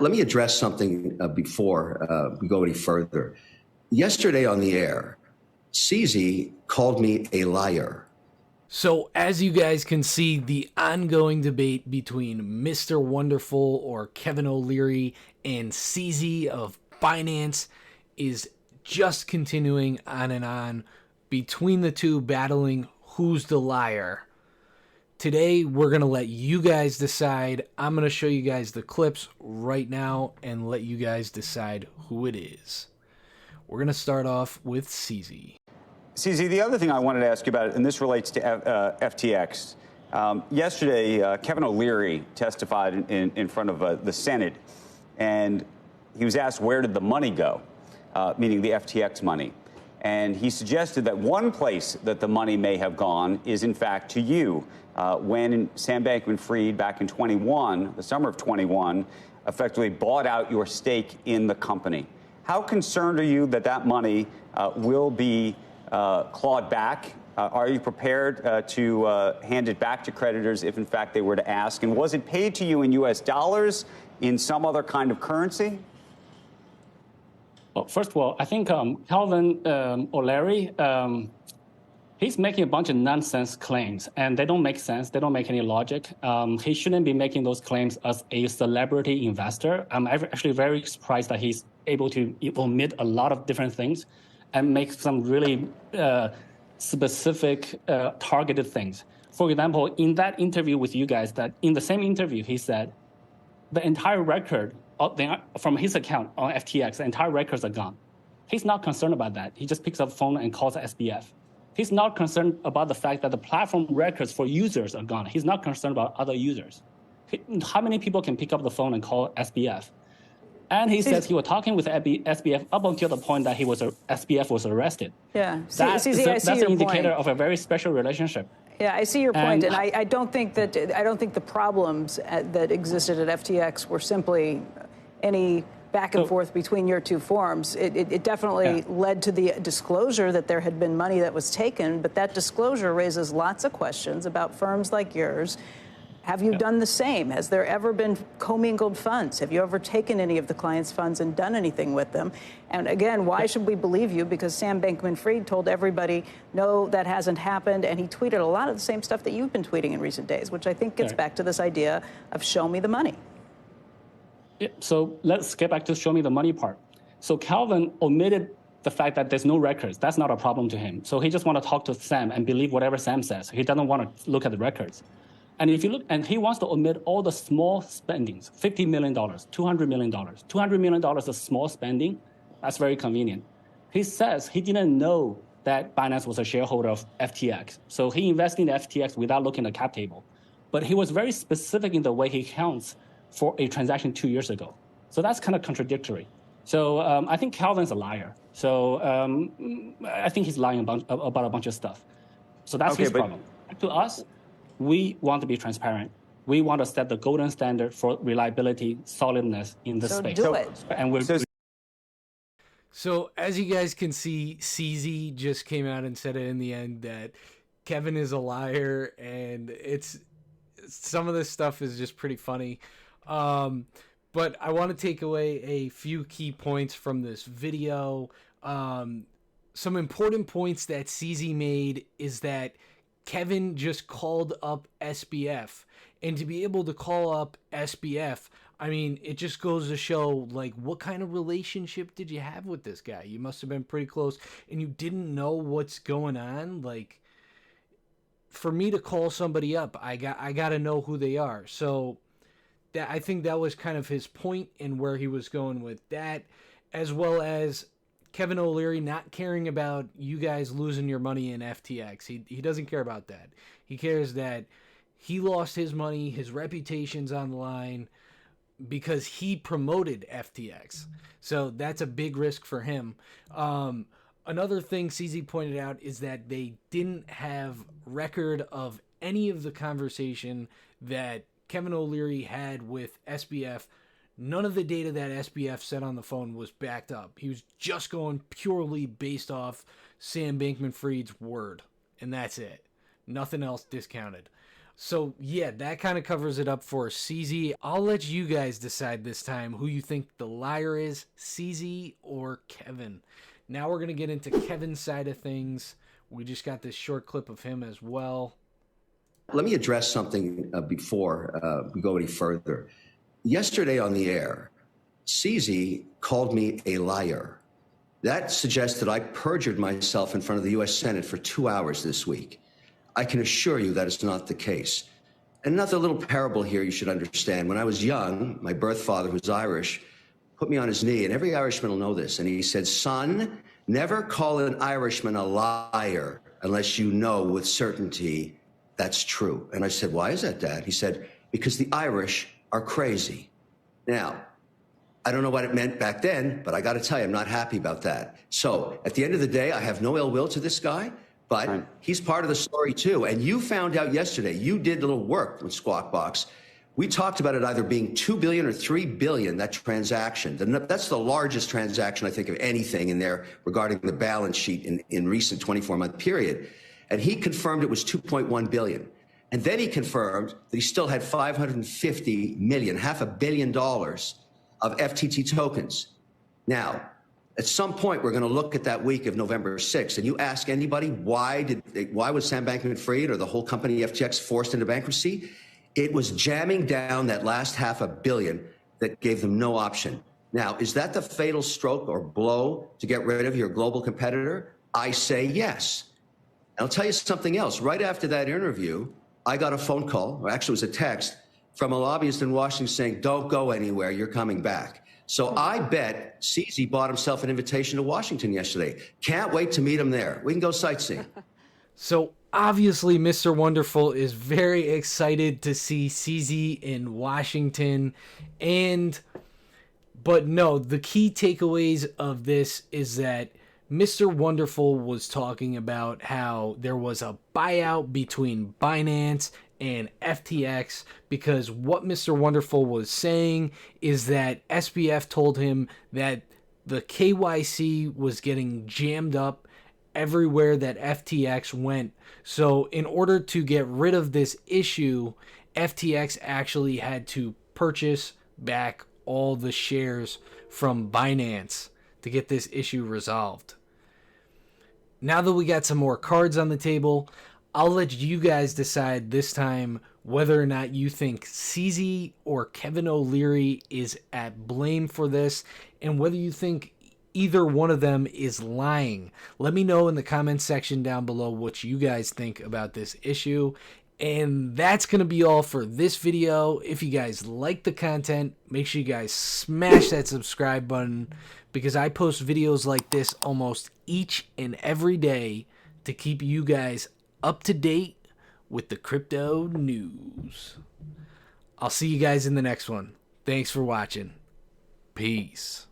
Let me address something before we go any further. Yesterday on the air, CZ called me a liar. So, as you guys can see, the ongoing debate between Mr. Wonderful or Kevin O'Leary and CZ of Binance is just continuing on and on between the two, battling who's the liar. Today, we're going to let you guys decide. I'm going to show you guys the clips right now and let you guys decide who it is. We're going to start off with CZ. CZ, the other thing I wanted to ask you about, and this relates to FTX. Yesterday, Kevin O'Leary testified in front of the Senate, and he was asked where did the money go, meaning the FTX money. And he suggested that one place that the money may have gone is, in fact, to you. When Sam Bankman-Fried, back in the summer of 21, effectively bought out your stake in the company. How concerned are you that that money will be clawed back? Are you prepared to hand it back to creditors if, in fact, they were to ask? And was it paid to you in U.S. dollars, in some other kind of currency? Well, first of all, I think Calvin O'Leary, he's making a bunch of nonsense claims, and they don't make sense. They don't make any logic. He shouldn't be making those claims as a celebrity investor. I'm actually very surprised that he's able to omit a lot of different things and make some really specific, targeted things. For example, in that interview with you guys, that in the same interview, he said the entire record from his account on FTX, the entire records are gone. He's not concerned about that. He just picks up the phone and calls SBF. He's not concerned about the fact that the platform records for users are gone. He's not concerned about other users. How many people can pick up the phone and call SBF? And he says he was talking with SBF up until the point that SBF was arrested. Yeah, that's an indicator of a very special relationship. Yeah, I see your point, and I don't think the problems that existed at FTX were simply any back and forth between your two firms. It definitely led to the disclosure that there had been money that was taken, but that disclosure raises lots of questions about firms like yours. Have you done the same? Has there ever been commingled funds? Have you ever taken any of the clients' funds and done anything with them? And again, why should we believe you? Because Sam Bankman-Fried told everybody, no, that hasn't happened. And he tweeted a lot of the same stuff that you've been tweeting in recent days, which I think gets back to this idea of show me the money. Yeah, so let's get back to show me the money part. So Calvin omitted the fact that there's no records. That's not a problem to him. So he just want to talk to Sam and believe whatever Sam says. He doesn't want to look at the records. And if you look, and he wants to omit all the small spendings, $50 million, $200 million. $200 million is small spending. That's very convenient. He says he didn't know that Binance was a shareholder of FTX. So he invested in FTX without looking at the cap table. But he was very specific in the way he counts for a transaction 2 years ago. So that's kind of contradictory. So I think Calvin's a liar. So I think he's lying about a bunch of stuff. So that's his problem. To us, we want to be transparent. We want to set the golden standard for reliability, solidness in this space. So do it. And So as you guys can see, CZ just came out and said it in the end that Kevin is a liar, and some of this stuff is just pretty funny. But I want to take away a few key points from this video. Some important points that CZ made is that Kevin just called up SBF, and to be able to call up SBF, I mean, it just goes to show, like, what kind of relationship did you have with this guy? You must have been pretty close, and you didn't know what's going on. Like, for me to call somebody up, I got to know who they are. So I think that was kind of his point and where he was going with that, as well as Kevin O'Leary not caring about you guys losing your money in FTX. He doesn't care about that. He cares that he lost his money, his reputation's on the line because he promoted FTX. So that's a big risk for him. Another thing CZ pointed out is that they didn't have record of any of the conversation that Kevin O'Leary had with SBF. None of the data that SBF said on the phone was backed up. He was just going purely based off Sam Bankman-Fried's word, and that's it. Nothing else discounted. So, yeah, that kind of covers it up for CZ. I'll let you guys decide this time who you think the liar is, CZ or Kevin. Now we're going to get into Kevin's side of things. We just got this short clip of him as well. Let me address something before we go any further. Yesterday on the air, CZ called me a liar. That suggests that I perjured myself in front of the U.S. Senate for 2 hours this week. I can assure you that is not the case. Another little parable here you should understand. When I was young, my birth father, who's Irish, put me on his knee, and every Irishman will know this, and he said, son, never call an Irishman a liar unless you know with certainty that's true. And I said, why is that, Dad? He said, because the Irish are crazy. Now, I don't know what it meant back then, but I got to tell you, I'm not happy about that. So at the end of the day, I have no ill will to this guy, but he's part of the story too. And you found out yesterday, you did a little work with Squawk Box. We talked about it either being 2 billion or 3 billion, that transaction. That's the largest transaction, I think, of anything in there regarding the balance sheet in recent 24-month period. And he confirmed it was 2.1 billion. And then he confirmed that he still had 550 million, $500 million of FTT tokens. Now, at some point, we're going to look at that week of November 6th, and you ask anybody, why was Sam Bankman-Fried or the whole company FTX forced into bankruptcy? It was jamming down that last $500 million that gave them no option. Now, is that the fatal stroke or blow to get rid of your global competitor? I say yes. And I'll tell you something else. Right after that interview, I got a phone call, or actually it was a text, from a lobbyist in Washington saying, don't go anywhere, you're coming back. So I bet CZ bought himself an invitation to Washington yesterday. Can't wait to meet him there. We can go sightseeing. So obviously, Mr. Wonderful is very excited to see CZ in Washington. But no, the key takeaways of this is that Mr. Wonderful was talking about how there was a buyout between Binance and FTX, because what Mr. Wonderful was saying is that SBF told him that the KYC was getting jammed up everywhere that FTX went. So in order to get rid of this issue, FTX actually had to purchase back all the shares from Binance to get this issue resolved. Now that we got some more cards on the table, I'll let you guys decide this time whether or not you think CZ or Kevin O'Leary is at blame for this, and whether you think either one of them is lying. Let me know in the comments section down below what you guys think about this issue. And that's going to be all for this video. If you guys like the content, make sure you guys smash that subscribe button, because I post videos like this almost each and every day to keep you guys up to date with the crypto news. I'll see you guys in the next one. Thanks for watching. Peace.